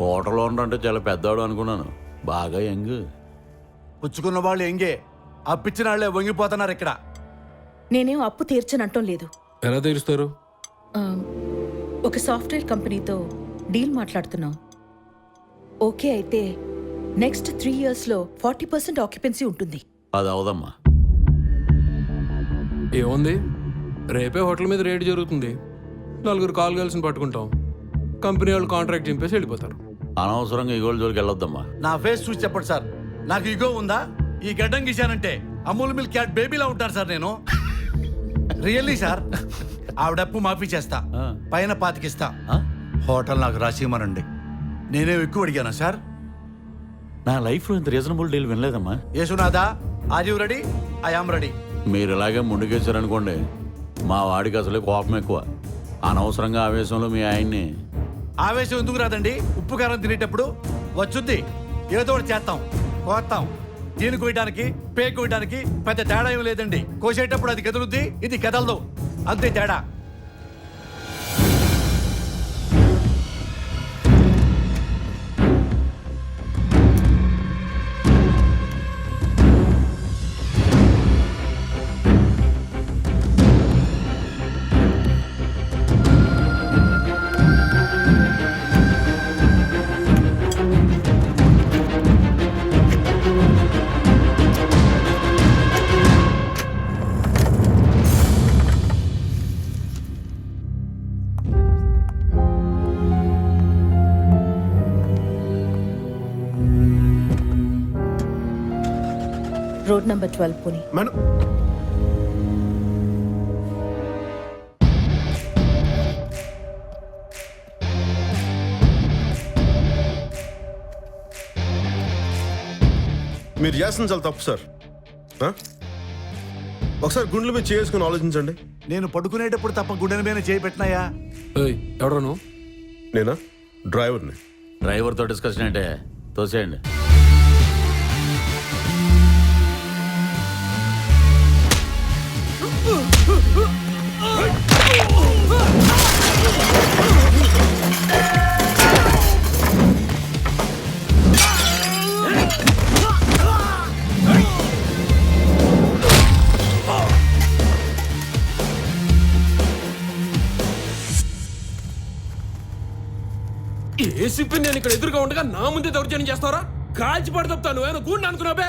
హోటల్లో అంటే చాలా పెద్దవాడు అనుకున్నాను, బాగా యంగ్. పుచ్చుకున్న వాళ్ళు ఎంగే, అప్పిచ్చిన వాళ్ళే వంగిపోతున్నారు ఇక్కడ. నేనేం అప్పు తీర్చనంటం లేదు. ఎలా తీరుస్తారు? ఆ, ఒక సాఫ్ట్వేర్ కంపెనీతో డీల్ మాట్లాడుతున్నాం. ఓకే అయితే నెక్స్ట్ 3 yearsలో 40% ఆక్యుపెన్సీ ఉంటుంది. అది అవదమ్మా. ఏముంది, రేపే హోటల్ మీద రేడ్ జరుగుతుంది. 4 కాల్ గర్ల్స్ని పట్టుకుంటాం. కంపెనీ వాళ్ళు కాంట్రాక్ట్ చింపేసి వెళ్ళిపోతారు. అనవసరంగా ఈ గోల్ జోలికి వెళ్ళొద్దమ్మా. నా ఫేస్ చూసి చెప్పండి సార్, నాకు ఇగో ఉందా? ఈ గడ్డం గీశానంటే అమూల్ మిల్క్ క్యాట్ బేబీలా ఉంటాను సార్ నేను. Really sir. ఆవిడప్పు మాఫీ చేస్తా, పైన 25 ఇస్తా. హోటల్ నాకు రాసిమనండి. నేనే ఎక్కువ అడిగానా సార్? నా లైఫ్లో ఇంత రీజనబుల్ డీల్ వినలేదమ్మా. యేసునాథా, are you ready? I am ready. మీరు ఇలాగే ముందుకేశారనుకోండి, మా వాడికి అసలే కోపం ఎక్కువ. అనవసరంగా ఆవేశంలో మీ ఆయన్ని. ఆవేశం ఎందుకు రాదండి? ఉప్పు కారం తినేటప్పుడు వచ్చుద్ది, ఏదో ఒకటి చేస్తాం, కోస్తాం. దీన్ని కోయడానికి పేక్ కోయడానికి పెద్ద తేడా ఏం లేదండి. కోసేటప్పుడు అది కదులుద్ది, ఇది కదలదు, అంతే తేడా. రోడ్ నంబర్ 12 పోనీ. మేడం, మీరు చేస్తుంది చాలా తప్పు సార్. ఒకసారి గుండెల మీద చేసుకుని ఆలోచించండి. నేను పడుకునేటప్పుడు తప్ప గుండెల మీద చేయి పెట్టినాయా? ఎవడో నువ్వు? నేనా? డ్రైవర్ని. డ్రైవర్తో డిస్కషన్ అంటే తోసేయండి. ఏసీపీ నేను ఇక్కడ ఎదురుగా ఉండగా నా ముందే దౌర్జన్యం చేస్తారా? కాల్చి పడతాను. నువ్వేనా కూడా అనుకున్నావే?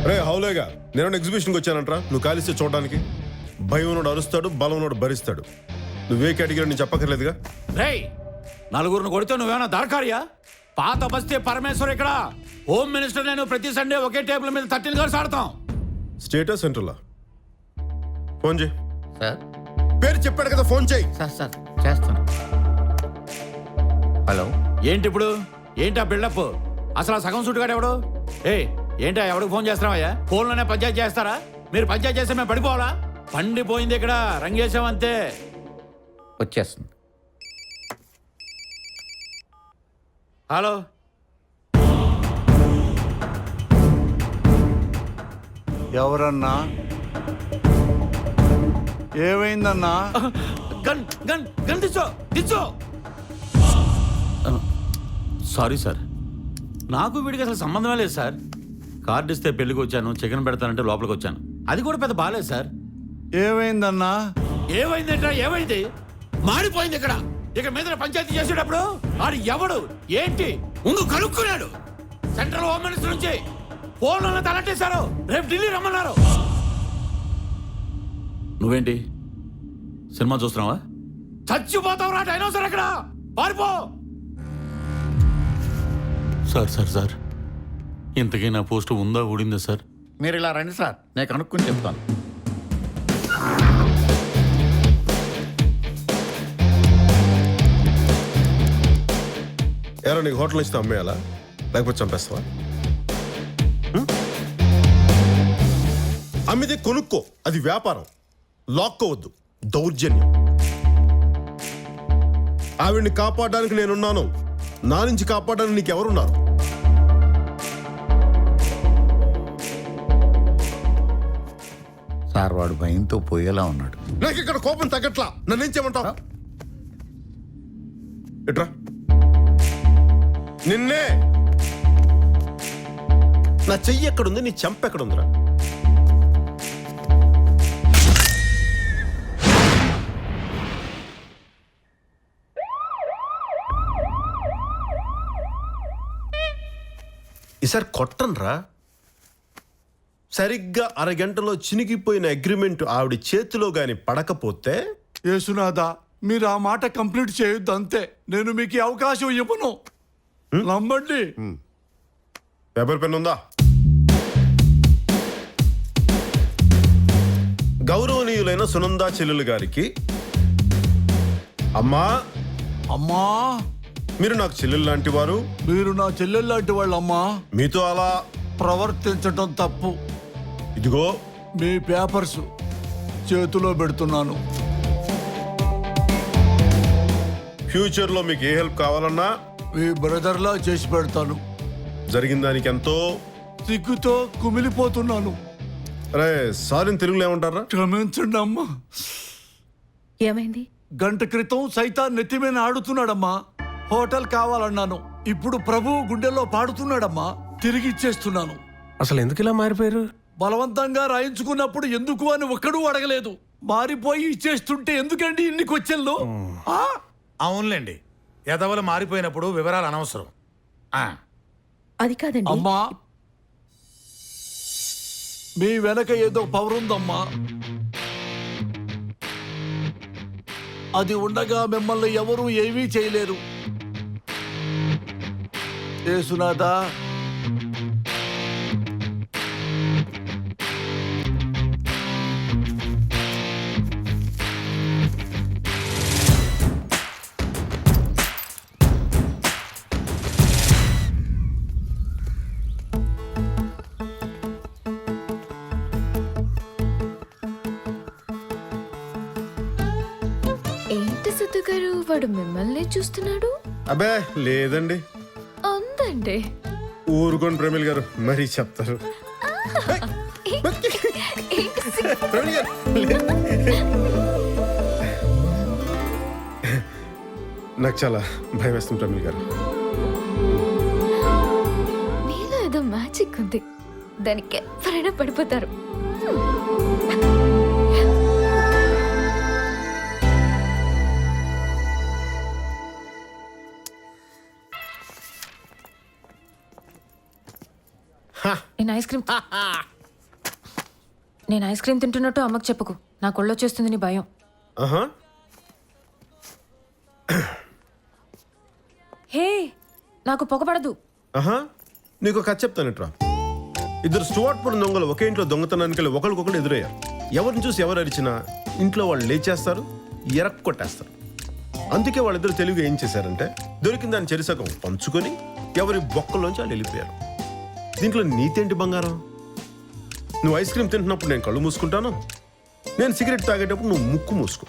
రే హౌలేగా, నేను ఎగ్జిబిషన్కి వచ్చానంట్రా. నువ్వు కాలిస్తే చూడడానికి. భయం ఉన్నోడు అరుస్తాడు, బలం ఉన్నోడు భరిస్తాడు. నువ్వే కేటగిరీ నేను చెప్పక్కర్లేదుగా. రేయ్, నలుగురిని కొడితే నువ్వేమన్నా దాడకారియా? పాత బస్తీ పరమేశ్వర్ ఇక్కడ. హోమ్ మినిస్టర్ నేను ప్రతి సండే ఒకే టేబుల్ మీద 13 గంటలు ఆడతాం. స్టేటస్ సెంటర్లా? ఫోన్ చేయి. సార్ పేరు చెప్పాడు కదా, ఫోన్ చేయి. సార్ చేస్తాను. హలో, ఏంటి ఇప్పుడు? ఏంటి ఆ బిల్డప్? అసలు ఆ సగం సుట్టుగాడు ఎవడు? ఏంటా ఎవడికి ఫోన్ చేస్తున్నావయ్యా? ఫోన్లోనే పంచాయతీ చేస్తారా? మీరు పంచాయతీ చేస్తే మేము పడిపోవాలా? పండిపోయింది ఇక్కడ, రంగేశామంతే. వచ్చేస్తుంది. హలో, ఎవరన్నా? ఏమైందన్నా? గన్ గన్ గన్ దిచ్చో. సారీ సార్, నాకు వీడికి అసలు సంబంధమే లేదు సార్. కార్డు ఇస్తే పెళ్లికి వచ్చాను, చికెన్ పెడతానంటే లోపలికి వచ్చాను. అది కూడా పెద్ద బాలేదు సార్. ఏమైందన్నా? ఏమైందంటే ఏమైంది? మారిపోయింది ఇక్కడ. ఇక మీద పంచాయతీ చేసేటప్పుడు ఆడు ఎవడు ఏంటి ముందు కనుక్కున్నాడు. సెంట్రల్ హోమ్ మినిస్టర్ నుంచి ఫోన్లో తలట్టేశారు. రేపు ఢిల్లీ రమ్మన్నారు. నువ్వేంటి సినిమా చూస్తున్నావా? చచ్చిపోతావు రా డైనోసర్ అక్కడ. పారిపో. సార్ ఇంతకీ నా పోస్ట్ ఉందా ఊడిందా సార్? మీరు ఇలా రండి సార్, నేను కనుక్కుని చెప్తాను. ఎవరో నీకు హోటల్ ఇస్తే అమ్మేయాలా, లేకపోతే చంపేస్తావా? అమ్మితే కొనుక్కో, అది వ్యాపారం. లాక్కోవద్దు, దౌర్జన్యం. ఆవిడ్ని కాపాడడానికి నేనున్నాను. నా నుంచి కాపాడడానికి నీకెవరున్నారు? సార్ వాడు భయంతో పోయేలా ఉన్నాడు. నాకు ఇక్కడ కోపం తగ్గట్లా. నన్నేం చేయమంటావు? ఎట్రా నిన్నే. నా చెయ్యి ఎక్కడుంది, నీ చెంప ఎక్కడుందిరా? ఈసారి కొట్టనరా. సరిగ్గా అరగంటలో చినిగిపోయిన అగ్రిమెంట్ ఆవిడ చేతిలో గాని పడకపోతే యేసునాథా, మీరు ఆ మాట కంప్లీట్ చేయొద్దు అంతే. నేను మీకు ఈ అవకాశం ఇవ్వను. నమ్మండి. పేపర్ పెన్ ఉందా? గౌరవనీయులైన సునందా చెల్లెలు గారికి, అమ్మా అమ్మా, మీరు నాకు చెల్లెలు లాంటి వారు. మీరు నా చెల్లెలు లాంటి వాళ్ళమ్మా. మీతో అలా ప్రవర్తించటం తప్పు. ఇదిగో మీ పేపర్స్ చేతిలో పెడుతున్నాను. ఫ్యూచర్ లో మీకు ఏ హెల్ప్ కావాలన్నా మీ బ్రదర్లా చేసి పెడతాను. జరిగిన దానికి ఎంతో సిగ్గుతో కుమిలిపోతున్నాను. అరే సారీని తెలుగులో ఏమంటారా? క్షమించండి అమ్మా. ఏమైంది? గంట క్రితం సైతాన్ నెత్తి మీద ఆడుతున్నాడమ్మా. హోటల్ కావాలన్నాను. ఇప్పుడు ప్రభువు గుండెల్లో పాడుతున్నాడమ్మా. తిరిగి ఇచ్చేస్తున్నాను. అసలు ఎందుకు ఇలా మారిపోయారు? బలవంతంగా రాయించుకున్నప్పుడు ఎందుకు అని ఒక్కడూ అడగలేదు. మారిపోయి ఇచ్చేస్తుంటే ఎందుకండి ఇన్ని క్వశ్చన్లు? అవునులేండి, ఎదవలు మారిపోయినప్పుడు వివరాలు అనవసరం. అది కాదండి. అమ్మా, మీ వెనక ఏదో పవర్ ఉందమ్మా. అది ఉండగా మిమ్మల్ని ఎవరూ ఏమీ చేయలేరు. యేసునాథా, ఏంటి సిద్ధు గారు, వాడు మిమ్మల్ని చూస్తున్నాడు? అబే లేదండి. ఉందండి. ఊరుకోండి ప్రమిల్ గారు, మరీ చెప్తారు. ప్రమిల్ గారు, నాకు చాలా భయం వేస్తుంది ప్రమిల్ గారు. మీలో ఏదో మ్యాజిక్ ఉంది, దానికి ఎవరైనా పడిపోతారు. నేను ఐస్ క్రీమ్ తింటున్నట్టు అమ్మకు చెప్పుకు. నాకు ఒళ్ళొచ్చేస్తుంది నీ భయం. ఆహా, హే, నాకు పొగపడదు. ఆహా, నీకు కథ చెప్తానట్రా. ఇద్దరు స్టువార్ట్పురం దొంగలు ఒకే ఇంట్లో దొంగతనానికి వెళ్ళి ఒకరికొకరు ఎదురయ్యారు. ఎవరిని చూసి ఎవరు అరిచినా ఇంట్లో వాళ్ళు లేచేస్తారు, ఎరక్కొట్టేస్తారు. అందుకే వాళ్ళిద్దరు తెలివిగా ఏం చేశారంటే దొరికిన దాని చెరిసగం పంచుకొని ఎవరి బొక్కలోంచి వాళ్ళు వెళ్ళిపోయారు. దీంట్లో నీతేంటి బంగారం? నువ్వు ఐస్ క్రీమ్ తింటున్నప్పుడు నేను కళ్ళు మూసుకుంటాను, నేను సిగరెట్ తాగేటప్పుడు నువ్వు ముక్కు మూసుకో.